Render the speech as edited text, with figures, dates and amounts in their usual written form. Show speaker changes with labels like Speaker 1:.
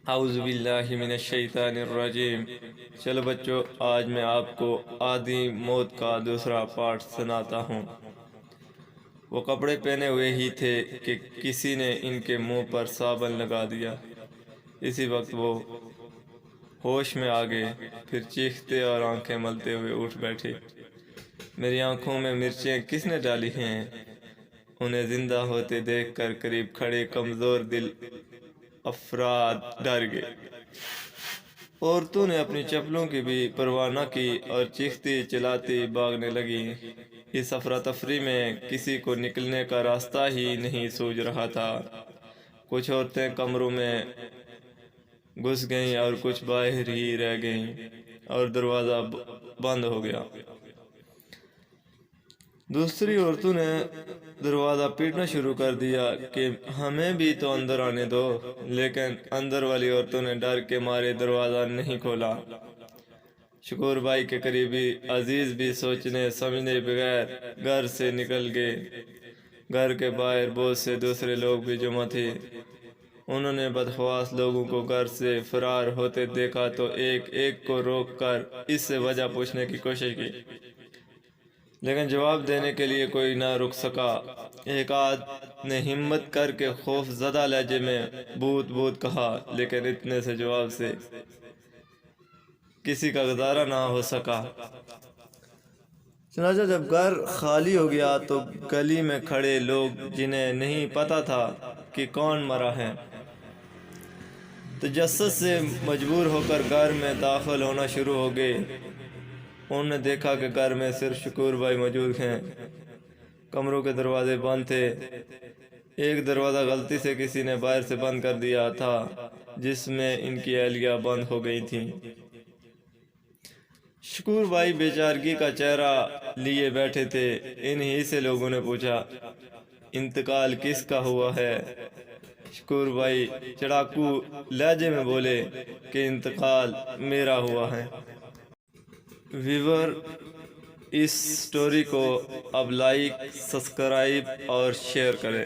Speaker 1: اعوذ باللہ من الشیطان الرجیم۔ چلو بچوں، آج میں آپ کو آدھی موت کا دوسرا پارٹ سناتا ہوں۔ وہ کپڑے پہنے ہوئے ہی تھے کہ کسی نے ان کے منہ پر صابن لگا دیا۔ اسی وقت وہ ہوش میں آ گئے، پھر چیختے اور آنکھیں ملتے ہوئے اٹھ بیٹھے۔ میری آنکھوں میں مرچیں کس نے ڈالی ہیں؟ انہیں زندہ ہوتے دیکھ کر قریب کھڑے کمزور دل افراد ڈر گئے۔ عورتوں نے اپنی چپلوں کی بھی پرواہ نہ کی اور چیختی چلاتی بھاگنے لگی۔ اس افراتفری میں کسی کو نکلنے کا راستہ ہی نہیں سوجھ رہا تھا۔ کچھ عورتیں کمروں میں گھس گئیں اور کچھ باہر ہی رہ گئیں اور دروازہ بند ہو گیا۔ دوسری عورتوں نے دروازہ پیٹنا شروع کر دیا کہ ہمیں بھی تو اندر آنے دو، لیکن اندر والی عورتوں نے ڈر کے مارے دروازہ نہیں کھولا۔ شکور بھائی کے قریبی عزیز بھی سوچنے سمجھنے بغیر گھر سے نکل گئے۔ گھر کے باہر بہت سے دوسرے لوگ بھی جمع تھے۔ انہوں نے بدحواس لوگوں کو گھر سے فرار ہوتے دیکھا تو ایک ایک کو روک کر اس سے وجہ پوچھنے کی کوشش کی، لیکن جواب دینے کے لیے کوئی نہ رک سکا۔ ایک آدھ نے ہمت کر کے خوف زدہ لہجے میں بھوت بھوت کہا، لیکن اتنے سے جواب سے کسی کا گزارا نہ ہو سکا۔ چنانچہ جب گھر خالی ہو گیا تو گلی میں کھڑے لوگ جنہیں نہیں پتا تھا کہ کون مرا ہے، تجسس سے مجبور ہو کر گھر میں داخل ہونا شروع ہو گئے۔ انہوں نے دیکھا کہ گھر میں صرف شکور بھائی موجود ہیں۔ کمروں کے دروازے بند تھے۔ ایک دروازہ غلطی سے کسی نے باہر سے بند کر دیا تھا، جس میں ان کی اہلیہ بند ہو گئی تھیں۔ شکور بھائی بے چارگی کا چہرہ لیے بیٹھے تھے۔ انہی سے لوگوں نے پوچھا، انتقال کس کا ہوا ہے؟ شکور بھائی چڑاکو لہجے میں بولے کہ انتقال میرا ہوا ہے۔ ویور، اس سٹوری کو اب لائک، سبسکرائب اور شیئر کریں۔